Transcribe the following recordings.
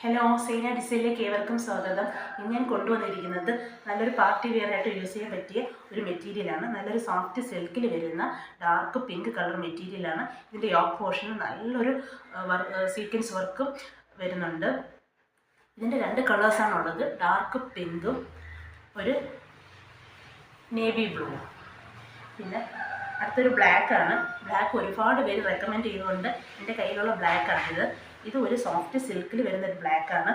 Hello, Saina ഡിസൈനിലേക്ക് ഏവർക്കും സ്വാഗതം. ഇന്ന് ഞാൻ കൊണ്ടുവന്നിരിക്കുന്നത് നല്ലൊരു പാർട്ടി വെയർ ആയിട്ട് യൂസ് ചെയ്യാൻ പറ്റിയ ഒരു മെറ്റീരിയലാണ്. നല്ലൊരു സോഫ്റ്റ് സിൽക്കിൽ വരുന്ന ഡാർക്ക് പിങ്ക് കളർ മെറ്റീരിയലാണ്. ഇതിൻ്റെ യോക്ക് പോർഷനിൽ നല്ലൊരു സീക്വൻസ് വർക്കും വരുന്നുണ്ട്. ഇതിൻ്റെ രണ്ട് കളേഴ്സാണുള്ളത്, ഡാർക്ക് പിങ്കും ഒരു നേവി ബ്ലൂവും. പിന്നെ അടുത്തൊരു ബ്ലാക്കാണ്. ബ്ലാക്ക് ഒരുപാട് പേര് റെക്കമെൻഡ് ചെയ്തുകൊണ്ട് എൻ്റെ കയ്യിലുള്ള ബ്ലാക്കാണിത്. ഇത് ഒരു സോഫ്റ്റ് സിൽക്കിൽ വരുന്നൊരു ബ്ലാക്കാണ്.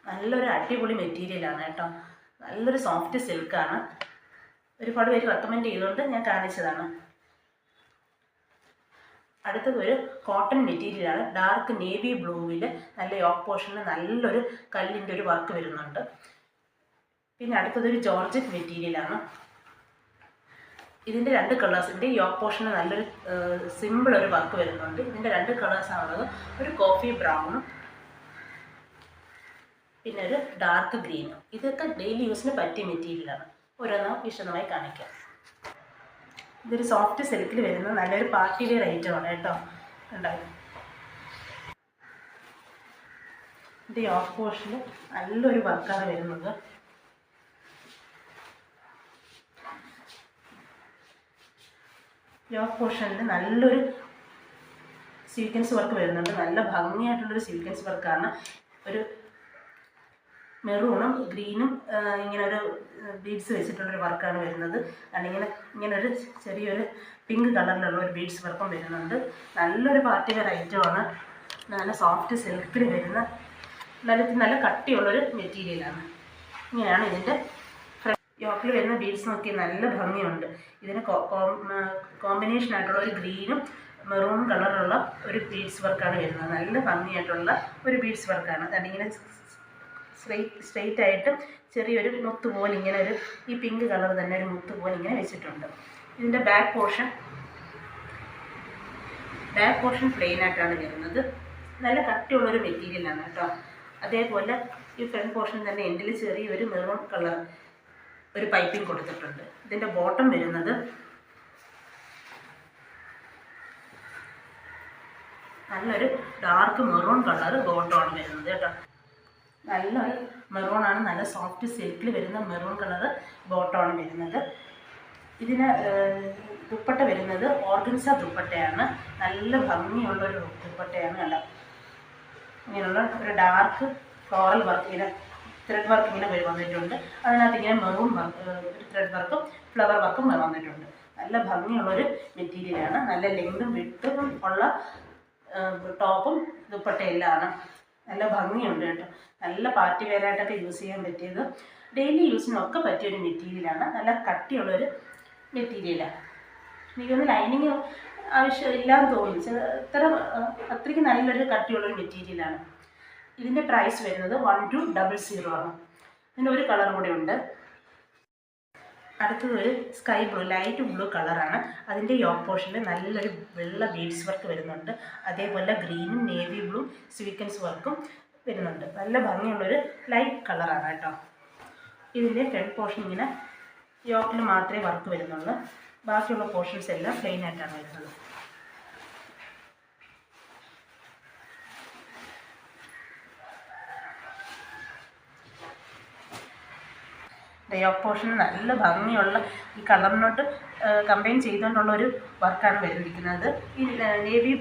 നല്ലൊരു അടിപൊളി മെറ്റീരിയലാണ് കേട്ടോ. നല്ലൊരു സോഫ്റ്റ് സിൽക്കാണ്. ഒരുപാട് പേര് റെക്കമെൻഡ് ചെയ്തുകൊണ്ട് ഞാൻ കാണിച്ചതാണ്. അടുത്തത് ഒരു കോട്ടൺ മെറ്റീരിയലാണ്. ഡാർക്ക് നേവി ബ്ലൂവിൽ നല്ല യോക്ക് പോർഷനിൽ നല്ലൊരു കല്ലിൻ്റെ ഒരു വർക്ക് വരുന്നുണ്ട്. പിന്നെ അടുത്തതൊരു ജോർജറ്റ് മെറ്റീരിയലാണ്. ഇതിൻ്റെ രണ്ട് കളേഴ്സിൻ്റെ യോക്ക് പോർഷനിൽ നല്ലൊരു സിമ്പിൾ ഒരു വർക്ക് വരുന്നുണ്ട്. ഇതിൻ്റെ രണ്ട് കളേഴ്സാണുള്ളത്, ഒരു കോഫി ബ്രൗണും പിന്നെ ഒരു ഡാർക്ക് ഗ്രീനും. ഇതൊക്കെ ഡെയിലി യൂസിന് പറ്റിയ മെറ്റീരിയലാണ്. ഓരോന്നും വിശദമായി കാണിക്കാം. ഇതൊരു സോഫ്റ്റ് സിൽക്കിൽ വരുന്ന നല്ലൊരു പാർട്ടി വെയർ ഐറ്റമാണ് കേട്ടോ. ഉണ്ടാവും ഇതിൻ്റെ യോക്ക് പോർഷനിൽ നല്ലൊരു വർക്കാണ് വരുന്നത്. യോക്ക് പോർഷനിൽ നല്ലൊരു സീക്വൻസ് വർക്ക് വരുന്നുണ്ട്. നല്ല ഭംഗിയായിട്ടുള്ളൊരു സീക്വൻസ് വർക്കാണ്. ഒരു മെറൂണും ഗ്രീനും ഇങ്ങനെ ഒരു ബീഡ്സ് വെച്ചിട്ടുള്ളൊരു വർക്കാണ് വരുന്നത്. ഇങ്ങനെ ഒരു ചെറിയൊരു പിങ്ക് കളറിലുള്ള ഒരു ബീഡ്സ് വർക്കും വരുന്നുണ്ട്. നല്ലൊരു പാർട്ടി വെയർ ഐറ്റമാണ്. നല്ല സോഫ്റ്റ് സിൽക്കിൽ വരുന്ന നല്ല കട്ടിയുള്ളൊരു മെറ്റീരിയലാണ്. ഇങ്ങനെയാണ് ഇതിൻ്റെ യോക്കിൽ വരുന്ന ബീഡ്സ് നോക്കി നല്ല ഭംഗിയുണ്ട്. ഇതിന് കോമ്പിനേഷൻ ആയിട്ടുള്ള ഒരു ഗ്രീനും മെറൂൺ കളറുള്ള ഒരു ബീഡ്സ് വർക്കാണ് വരുന്നത്. നല്ല ഭംഗിയായിട്ടുള്ള ഒരു ബീഡ്സ് വർക്കാണ്. അതിങ്ങനെ സ്ട്രെയിറ്റ് ആയിട്ട് ചെറിയൊരു മുത്ത് പോലെ ഇങ്ങനെ ഒരു ഈ പിങ്ക് കളർ തന്നെ ഒരു മുത്ത് പോലെ ഇങ്ങനെ വെച്ചിട്ടുണ്ട്. ഇതിൻ്റെ ബാക്ക് പോർഷൻ പ്ലെയിൻ ആയിട്ടാണ് വരുന്നത്. നല്ല കട്ടിയുള്ളൊരു മെറ്റീരിയലാണ് കേട്ടോ. അതേപോലെ ഈ ഫ്രണ്ട് പോർഷൻ തന്നെ എൻഡിൽ ചെറിയൊരു മെറൂൺ കളർ ഒരു പൈപ്പിംഗ് കൊടുത്തിട്ടുണ്ട്. ഇതിൻ്റെ ബോട്ടം വരുന്നത് നല്ലൊരു ഡാർക്ക് മെറൂൺ കളർ ബോട്ടമാണ് വരുന്നത് കേട്ടോ. നല്ലൊരു മെറൂണാണ്. നല്ല സോഫ്റ്റ് സിൽക്കിൽ വരുന്ന മെറൂൺ കളർ ബോട്ടമാണ് വരുന്നത്. ഇതിന് ദുപ്പട്ട വരുന്നത് ഓർഗൻസ ദുപ്പട്ടയാണ്. നല്ല ഭംഗിയുള്ളൊരു ദുപ്പട്ടയാണ്. കണ്ടോ, ഇങ്ങനെയുള്ള ഒരു ഡാർക്ക് ഫ്ലോറൽ വർക്ക്, ഇങ്ങനെ ത്രെഡ് വർക്ക് ഇങ്ങനെ വന്നിട്ടുണ്ട്. അതിനകത്ത് ഇങ്ങനെ മെറൂൺ ഒരു ത്രെഡ് വർക്കും ഫ്ലവർ വർക്കും വന്നിട്ടുണ്ട്. നല്ല ഭംഗിയുള്ളൊരു മെറ്റീരിയലാണ്. നല്ല ലെങ്തും വിട്ടും ഉള്ള ടോപ്പും ദുപ്പട്ടയെല്ലാമാണ്. നല്ല ഭംഗിയുണ്ട് കേട്ടോ. നല്ല പാർട്ടി വെയറായിട്ടൊക്കെ യൂസ് ചെയ്യാൻ പറ്റിയത്, ഡെയിലി യൂസിനൊക്കെ പറ്റിയൊരു മെറ്റീരിയലാണ്. നല്ല കട്ടിയുള്ളൊരു മെറ്റീരിയലാണ്. എനിക്കൊന്ന് ലൈനിങ് ആവശ്യമില്ലാന്ന് തോന്നുന്നു. അത്രയ്ക്ക് നല്ലൊരു കട്ടിയുള്ളൊരു മെറ്റീരിയലാണ്. ഇതിൻ്റെ പ്രൈസ് വരുന്നത് 1200 ആണ്. ഇതിൻ്റെ ഒരു കളർ കൂടെ ഉണ്ട്. അടുത്തത് ഒരു സ്കൈ ബ്ലൂ, ലൈറ്റ് ബ്ലൂ കളറാണ്. അതിൻ്റെ യോക്ക് പോർഷനിൽ നല്ലൊരു വെള്ള ബീഡ്സ് വർക്ക് വരുന്നുണ്ട്. അതേപോലെ ഗ്രീനും നേവി ബ്ലൂ സീക്വൻസ് വർക്കും വരുന്നുണ്ട്. നല്ല ഭംഗിയുള്ളൊരു ലൈറ്റ് കളറാണ് കേട്ടോ. ഇതിൻ്റെ ഫ്രണ്ട് പോർഷൻ ഇങ്ങനെ യോക്കിൽ മാത്രമേ വർക്ക് വരുന്നുള്ളൂ. ബാക്കിയുള്ള പോർഷൻസ് എല്ലാം പ്ലെയിൻ ആയിട്ടാണ് വരുന്നത്. യോക്ക് പോർഷൻ നല്ല ഭംഗിയുള്ള ഈ കളറിനോട്ട് കമ്പൈൻ ചെയ്തുകൊണ്ടുള്ള ഒരു വർക്കാണ് വരുന്നിരിക്കുന്നത്. ഈ നേവി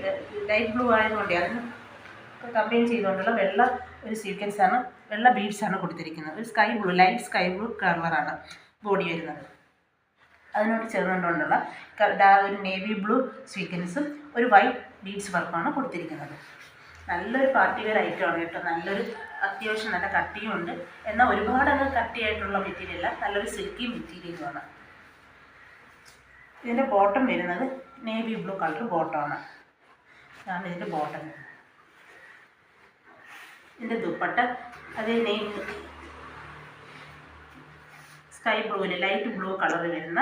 ലൈറ്റ് ബ്ലൂ ആയതുകൊണ്ട് അതിന് കമ്പൈൻ ചെയ്തുകൊണ്ടുള്ള വെള്ള ഒരു സീക്വൻസാണ്, വെള്ള ബീഡ്സാണ് കൊടുത്തിരിക്കുന്നത്. ഒരു sky blue, light sky blue കളറാണ് ബോഡി വരുന്നത്. അതിനോട് ചേർന്നുകൊണ്ടുള്ള ഒരു നേവി ബ്ലൂ സീക്വൻസും ഒരു വൈറ്റ് ബീഡ്സ് വർക്കുമാണ് കൊടുത്തിരിക്കുന്നത്. നല്ലൊരു പാർട്ടി വെയർ ഐറ്റമാണ് കേട്ടോ. നല്ലൊരു അത്യാവശ്യം നല്ല കട്ടിയും ഉണ്ട്. എന്നാൽ ഒരുപാടങ്ങ് കട്ടിയായിട്ടുള്ള മെറ്റീരിയലല്ല, നല്ലൊരു സിൽക്കി മെറ്റീരിയലുമാണ്. ഇതിൻ്റെ ബോട്ടം വരുന്നത് നേവി ബ്ലൂ കളർ ബോട്ടമാണ്. ഇതാണ് ഇതിൻ്റെ ബോട്ടം. ഇതിൻ്റെ ദുപ്പട്ട അതേ സ്കൈ ബ്ലൂവിൽ ലൈറ്റ് ബ്ലൂ കളർ വരുന്ന,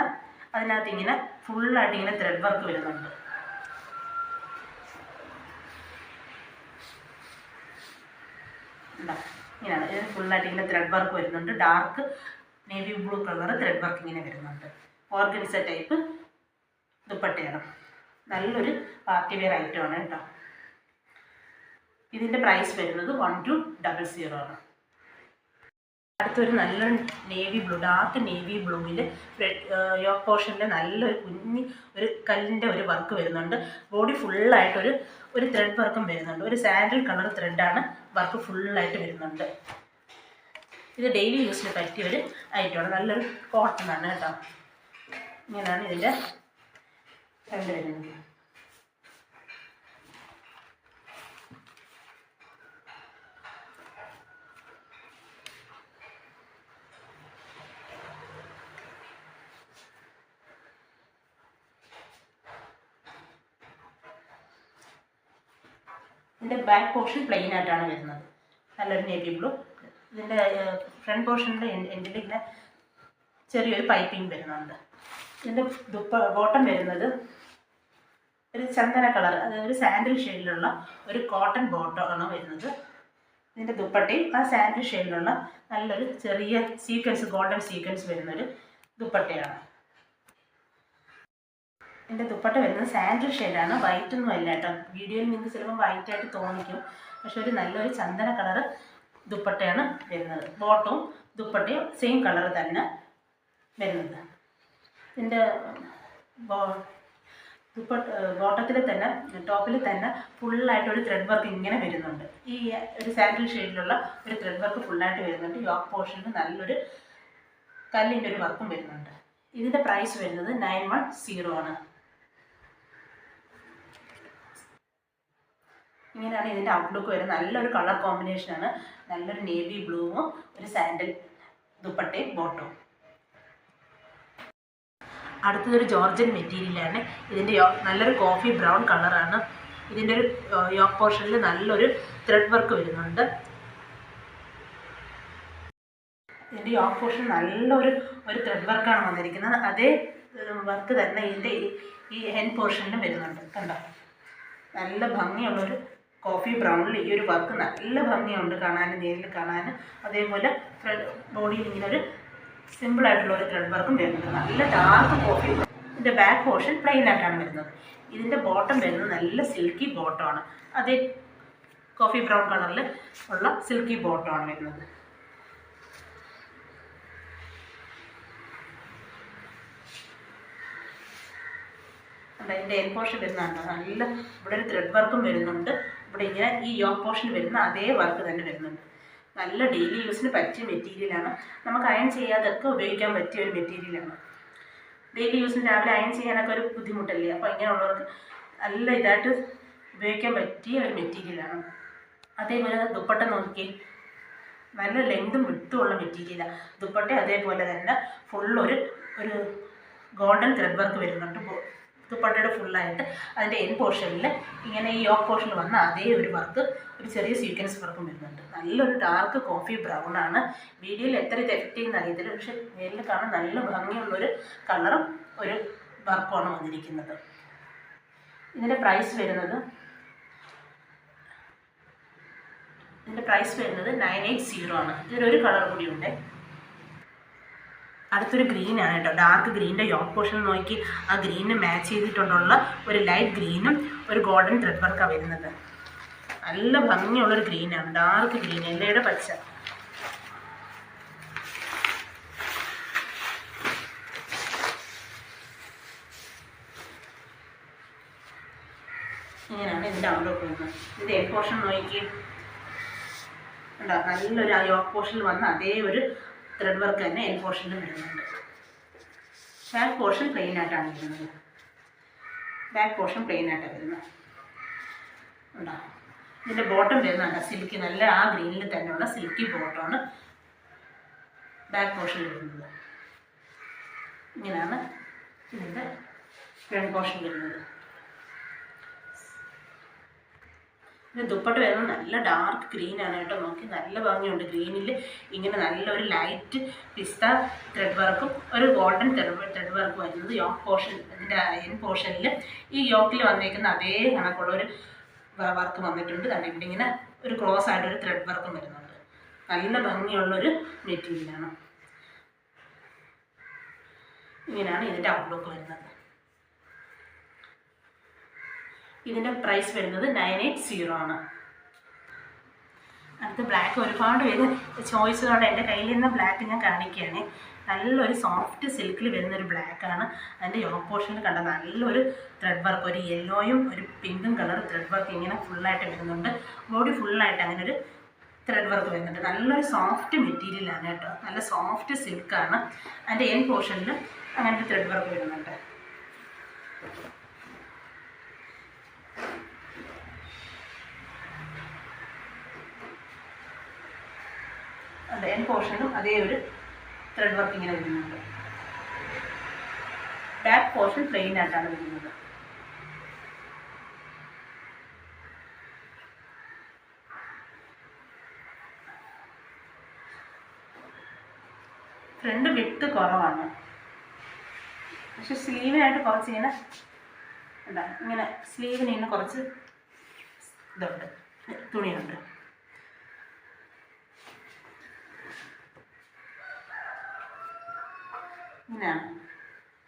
അതിനകത്ത് ഇങ്ങനെ ഫുള്ളായിട്ട് ഇങ്ങനെ ത്രെഡ് വർക്ക് വരുന്നുണ്ട്. ഇങ്ങനെയാണ് ഇതിന് ഫുള്ളായിട്ട് ഇങ്ങനെ ത്രെഡ് വർക്ക് വരുന്നുണ്ട്. Dark navy blue colour thread work ഇങ്ങനെ വരുന്നുണ്ട്. ഓർഗൻസ ടൈപ്പ് ദുപ്പട്ടയാണ്. നല്ലൊരു പാർട്ടി വെയർ ഐറ്റമാണ് കേട്ടോ. ഇതിൻ്റെ പ്രൈസ് വരുന്നത് 1200 ആണ്. അടുത്തൊരു നല്ലൊരു നേവി ബ്ലൂ, ഡാർക്ക് നേവി ബ്ലൂവിൽ യോക്ക് പോർഷനിൽ നല്ലൊരു കുഞ്ഞി ഒരു കല്ലിൻ്റെ ഒരു വർക്ക് വരുന്നുണ്ട്. ബോഡി ഫുള്ളായിട്ടൊരു ത്രെഡ് വർക്കും വരുന്നുണ്ട്. ഒരു സാൻഡിൽ കളർ ത്രെഡാണ് വർക്ക് ഫുള്ളായിട്ട് വരുന്നുണ്ട്. ഇത് ഡെയിലി യൂസിന് പറ്റിയ ഒരു ഐറ്റമാണ്. നല്ലൊരു കോട്ടൺ ആണ് കേട്ടോ. ഇങ്ങനെയാണ് ഇതിൻ്റെ ഫ്രണ്ട് വരുന്നത്. ഇതിൻ്റെ ബാക്ക് പോർഷൻ പ്ലെയിൻ ആയിട്ടാണ് വരുന്നത്. നല്ലൊരു നേവി ബ്ലൂ. ഇതിൻ്റെ ഫ്രണ്ട് പോർഷൻ്റെ എൻഡിൽ ഇങ്ങനെ ചെറിയൊരു പൈപ്പിംഗ് വരുന്നുണ്ട്. ഇതിൻ്റെ ബോട്ടം വരുന്നത് ഒരു ചന്ദന കളർ, അതായത് ഒരു സാൻഡിൽ ഷെയ്ഡിലുള്ള ഒരു കോട്ടൺ ബോട്ടമാണ് വരുന്നത്. ഇതിൻ്റെ ദുപ്പട്ടയും ആ സാൻഡിൽ ഷെയ്ഡിലുള്ള നല്ലൊരു ചെറിയ സീക്വൻസ്, ഗോൾഡൻ സീക്വൻസ് വരുന്നൊരു ദുപ്പട്ടയാണ്. എൻ്റെ ദുപ്പട്ട വരുന്നത് സാൻഡിൽ ഷെയ്ഡാണ്, വൈറ്റ് ഒന്നും അല്ല കേട്ടോ. വീഡിയോയിൽ നിങ്ങൾക്ക് ചിലപ്പോൾ വൈറ്റ് ആയിട്ട് തോന്നിക്കും, പക്ഷെ ഒരു നല്ലൊരു ചന്ദന കളറ് ദുപ്പട്ടയാണ് വരുന്നത്. ബോട്ടവും ദുപ്പട്ടയും സെയിം കളർ തന്നെ വരുന്നത്. ഇതിൻ്റെ ബോട്ടത്തിൽ തന്നെ, ടോപ്പിൽ തന്നെ ഫുള്ളായിട്ടൊരു ത്രെഡ് വർക്ക് ഇങ്ങനെ വരുന്നുണ്ട്. ഈ ഒരു സാൻഡിൽ ഷെയ്ഡിലുള്ള ഒരു ത്രെഡ് വർക്ക് ഫുള്ളായിട്ട് വരുന്നുണ്ട്. യോക്ക് പോർഷനിൽ നല്ലൊരു കല്ലിൻ്റെ ഒരു വർക്കും വരുന്നുണ്ട്. ഇതിൻ്റെ പ്രൈസ് വരുന്നത് 910 ആണ്. ഇങ്ങനെയാണ് ഇതിൻ്റെ ഔട്ട്ലുക്ക് വരുന്നത്. നല്ലൊരു കളർ കോമ്പിനേഷനാണ്. നല്ലൊരു നേവി ബ്ലൂവും ഒരു സാൻഡിൽ ദുപ്പട്ടയും ബോട്ടവും. അടുത്തതൊരു ജോർജൻ മെറ്റീരിയലാണ്. ഇതിൻ്റെ നല്ലൊരു കോഫി ബ്രൗൺ കളറാണ്. ഇതിൻ്റെ ഒരു യോക്ക് പോർഷനിൽ നല്ലൊരു ത്രെഡ് വർക്ക് വരുന്നുണ്ട്. ഇതിൻ്റെ യോക്ക് പോർഷൻ നല്ലൊരു ത്രെഡ് വർക്കാണ് വന്നിരിക്കുന്നത്. അതേ വർക്ക് തന്നെ ഇതിൻ്റെ ഈ ഹെൻ പോർഷനിലും വരുന്നുണ്ട്. കണ്ടോ, നല്ല ഭംഗിയുള്ളൊരു കോഫി ബ്രൗണിൽ ഈ ഒരു വർക്ക് നല്ല ഭംഗിയുണ്ട് കാണാൻ, നേരിൽ കാണാൻ. അതേപോലെ ബോഡിയിൽ ഇങ്ങനെ ഒരു സിമ്പിളായിട്ടുള്ള ഒരു ത്രെഡ് വർക്കും വരുന്നുണ്ട്. നല്ല ഡാർക്ക് കോഫി. ഇതിൻ്റെ ബാക്ക് പോർഷൻ പ്ലെയിൻ ആയിട്ടാണ് വരുന്നത്. ഇതിൻ്റെ ബോട്ടം വരുന്നത് നല്ല സിൽക്കി ബോട്ടമാണ്. അതേ കോഫി ബ്രൗൺ കളറിൽ ഉള്ള സിൽക്കി ബോട്ടമാണ് വരുന്നത്. അതിൻ്റെ എൻ പോർഷൻ വരുന്നുണ്ട്. നല്ല ഇവിടെ ഒരു ത്രെഡ് വർക്കും വരുന്നുണ്ട്. ഇവിടെ ഇങ്ങനെ ഈ യോക്ക് പോർഷൻ വരുന്ന അതേ വർക്ക് തന്നെ വരുന്നുണ്ട്. നല്ല ഡെയിലി യൂസിന് പറ്റിയ മെറ്റീരിയലാണ്. നമുക്ക് അയൺ ചെയ്യാതൊക്കെ ഉപയോഗിക്കാൻ പറ്റിയ ഒരു മെറ്റീരിയലാണ്. ഡെയിലി യൂസിന് രാവിലെ അയൺ ചെയ്യാനൊക്കെ ഒരു ബുദ്ധിമുട്ടല്ലേ, അപ്പോൾ ഇങ്ങനെയുള്ളവർക്ക് നല്ല ഇതായിട്ട് ഉപയോഗിക്കാൻ പറ്റിയ ഒരു മെറ്റീരിയലാണ്. അതേപോലെ ദുപ്പട്ട നോക്കി, നല്ല ലെങ്തും വിട്ടുമുള്ള മെറ്റീരിയലാണ് ദുപ്പട്ട. അതേപോലെ തന്നെ ഫുള്ളൊരു ഗോൾഡൻ ത്രെഡ് വർക്ക് വരുന്നുണ്ട് ദുപ്പട്ടയുടെ ഫുള്ളായിട്ട്. അതിൻ്റെ എൻ പോർഷനിൽ ഇങ്ങനെ ഈ യോക്ക് പോർഷനിൽ വന്ന അതേ ഒരു വർക്ക്, ഒരു ചെറിയ സീക്വൻസ് വർക്കും വരുന്നുണ്ട്. നല്ലൊരു ഡാർക്ക് കോഫി ബ്രൗൺ ആണ്. വീഡിയോയിൽ എത്ര ഇത് എഫക്റ്റ് ചെയ്യുന്ന അറിയത്തില്ല, പക്ഷെ നേരിൽ കാണാൻ നല്ല ഭംഗിയുള്ളൊരു കളറും ഒരു വർക്കുമാണ് വന്നിരിക്കുന്നത്. ഇതിൻ്റെ പ്രൈസ് വരുന്നത് 980 ആണ്. ഇതിലൊരു കളർ കൂടിയുണ്ട്. അടുത്തൊരു ഗ്രീനാണ് കേട്ടോ. ഡാർക്ക് ഗ്രീനിൻ്റെ യോക്ക് പോർഷൻ നോക്കി, ആ ഗ്രീനിന് മാച്ച് ചെയ്തിട്ടുള്ള ഒരു ലൈറ്റ് ഗ്രീനും ഒരു ഗോൾഡൻ ത്രെഡ് വർക്കാണ് വരുന്നത്. നല്ല ഭംഗിയുള്ളൊരു ഗ്രീനാണ്, ഡാർക്ക് ഗ്രീൻ, എല്ലയുടെ പച്ച. ഇങ്ങനെയാണ് ഇതിൻ്റെ ഔട്ട്ലുക്ക് വരുന്നത്. ഇതിൻ്റെ എൻ പോർഷൻ നോക്കി ഉണ്ടോ, നല്ലൊരു ആ യോക്ക് പോർഷനിൽ വന്ന അതേ ഒരു ത്രെഡ് വർക്ക് തന്നെ എൻ പോർഷനിലും വരുന്നുണ്ട്. ബാക്ക് പോർഷൻ പ്ലെയിൻ ആയിട്ടാണ് വരുന്നത്. ബാക്ക് പോർഷൻ പ്ലെയിൻ ആയിട്ടാണ് വരുന്നത്. ഉണ്ടോ, ഇതിൻ്റെ ബോട്ടം വരുന്നുണ്ട് സിൽക്കി, നല്ല ആ ഗ്രീനിൽ തന്നെയുള്ള സിൽക്കി ബോട്ടമാണ് ബാക്ക് പോർഷനിൽ വരുന്നത്. ഇങ്ങനെയാണ് ഇതിൻ്റെ ഫ്രണ്ട് പോർഷൻ വരുന്നത്. ഇത് ദുപ്പട്ട വരുന്നത് നല്ല ഡാർക്ക് ഗ്രീനാണ് കേട്ടോ. നോക്കി നല്ല ഭംഗിയുണ്ട്. ഗ്രീനിൽ ഇങ്ങനെ നല്ലൊരു ലൈറ്റ് പിസ്ത ത്രെഡ് വർക്കും ഒരു ഗോൾഡൻ ത്രെഡ് വർക്കും വരുന്നത് യോക്ക് പോർഷൻ. ഇതിൻ്റെ എൻ പോർഷനിൽ ഈ യോക്കിൽ വന്നേക്കുന്ന അതേ കണക്കുള്ളൊരു വർക്ക് വന്നിട്ടുണ്ട്. കാരണം ഇവിടെ ഇങ്ങനെ ഒരു ക്ലോസ് ആയിട്ടൊരു ത്രെഡ് വർക്കും വരുന്നുണ്ട്. നല്ല ഭംഗിയുള്ളൊരു മെറ്റീരിയലാണ്. ഇങ്ങനെയാണ് ഇതിൻ്റെ ഔട്ട്ലുക്ക് വരുന്നത്. ഇതിൻ്റെ പ്രൈസ് വരുന്നത് 980 ആണ്. അടുത്ത ബ്ലാക്ക് ഒരുപാട് പേര് ചോയ്സുകളുടെ എൻ്റെ കയ്യിൽ നിന്ന് ബ്ലാക്ക് ഞാൻ കാണിക്കുകയാണ്. നല്ലൊരു സോഫ്റ്റ് സിൽക്കിൽ വരുന്നൊരു ബ്ലാക്കാണ്. അതിൻ്റെ യോക്ക് പോർഷനിൽ കണ്ട നല്ലൊരു ത്രെഡ് വർക്ക്, ഒരു യെല്ലോയും ഒരു പിങ്കും കളർ ത്രെഡ് വർക്ക് ഇങ്ങനെ ഫുള്ളായിട്ട് വരുന്നുണ്ട്. ബോഡി ഫുള്ളായിട്ട് അങ്ങനെ ഒരു ത്രെഡ് വർക്ക് വരുന്നുണ്ട്. നല്ലൊരു സോഫ്റ്റ് മെറ്റീരിയലാണ് കേട്ടോ, നല്ല സോഫ്റ്റ് സിൽക്കാണ്. അതിൻ്റെ എൻ പോർഷനിൽ അങ്ങനെ ഒരു ത്രെഡ് വർക്ക് വരുന്നുണ്ട്. അത് എൻ പോർഷനിലും അതേ ഒരു ത്രെഡ് വർക്ക് ഇങ്ങനെ വരുന്നുണ്ട്. ബാക്ക് പോർഷൻ പ്ലെയിൻ ആയിട്ടാണ് വരുന്നത്. ഫ്രണ്ട് വിട്ട് കുറവാണ്, പക്ഷെ സ്ലീവിനായിട്ട് കുറച്ച് ഇങ്ങനെ എന്താ ഇങ്ങനെ സ്ലീവിന് ഇങ്ങനെ കുറച്ച് ഇതുണ്ട്, തുണിയുണ്ട്. ഇങ്ങനെയാണ്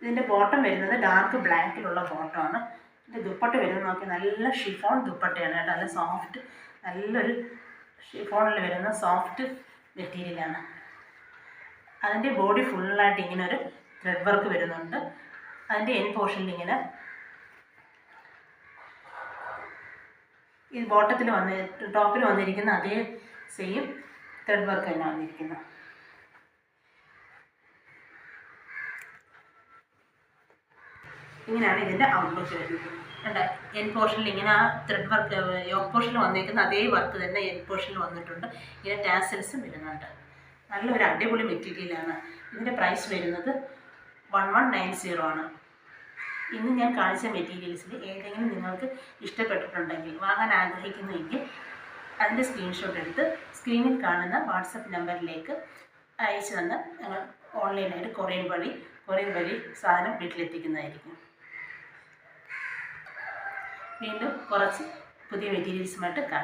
ഇതിൻ്റെ ബോട്ടം വരുന്നത്. ഡാർക്ക് ബ്ലാക്കിലുള്ള ബോട്ടമാണ്. ഇതിൻ്റെ ദുപ്പട്ട വരുന്നത് നോക്കി നല്ല ഷിഫോൺ ദുപ്പട്ടയാണ് കേട്ടോ, നല്ല സോഫ്റ്റ്, നല്ലൊരു ഷിഫോണിൽ വരുന്ന സോഫ്റ്റ് മെറ്റീരിയലാണ്. അതിൻ്റെ ബോഡി ഫുള്ളായിട്ട് ഇങ്ങനെ ഒരു ത്രെഡ് വർക്ക് വരുന്നുണ്ട്. അതിൻ്റെ എൻ പോർഷനിൽ ഇങ്ങനെ ഈ ബോട്ടത്തിൽ ടോപ്പിൽ വന്നിരിക്കുന്ന അതേ സെയിം ത്രെഡ് വർക്ക് തന്നെ വന്നിരിക്കുന്നത്. ഇങ്ങനെയാണ് ഇതിൻ്റെ ഔട്ട്ലുക്ക് വരുന്നത്. കണ്ട എൻ പോർഷനിൽ ഇങ്ങനെ ആ ത്രെഡ് വർക്ക് യോക്ക് പോർഷനിൽ വന്നിരിക്കുന്ന അതേ വർക്ക് തന്നെ എൻ പോർഷനിൽ വന്നിട്ടുണ്ട്. ഇങ്ങനെ ടാസൽസും വരുന്നുണ്ട്. നല്ലൊരു അടിപൊളി മെറ്റീരിയലാണ്. ഇതിൻ്റെ പ്രൈസ് വരുന്നത് 1190 ആണ്. ഇന്ന് ഞാൻ കാണിച്ച മെറ്റീരിയൽസിൽ ഏതെങ്കിലും നിങ്ങൾക്ക് ഇഷ്ടപ്പെട്ടിട്ടുണ്ടെങ്കിൽ, വാങ്ങാൻ ആഗ്രഹിക്കുന്നുവെങ്കിൽ അതിൻ്റെ സ്ക്രീൻഷോട്ട് എടുത്ത് സ്ക്രീനിൽ കാണുന്ന വാട്സപ്പ് നമ്പറിലേക്ക് അയച്ചു തന്ന് ഞങ്ങൾ ഓൺലൈനായിട്ട് കൊറിയർ വഴി സാധനം വീട്ടിലെത്തിക്കുന്നതായിരിക്കും. വീണ്ടും കുറച്ച് പുതിയ മെറ്റീരിയൽസുമായിട്ട് കാണാം.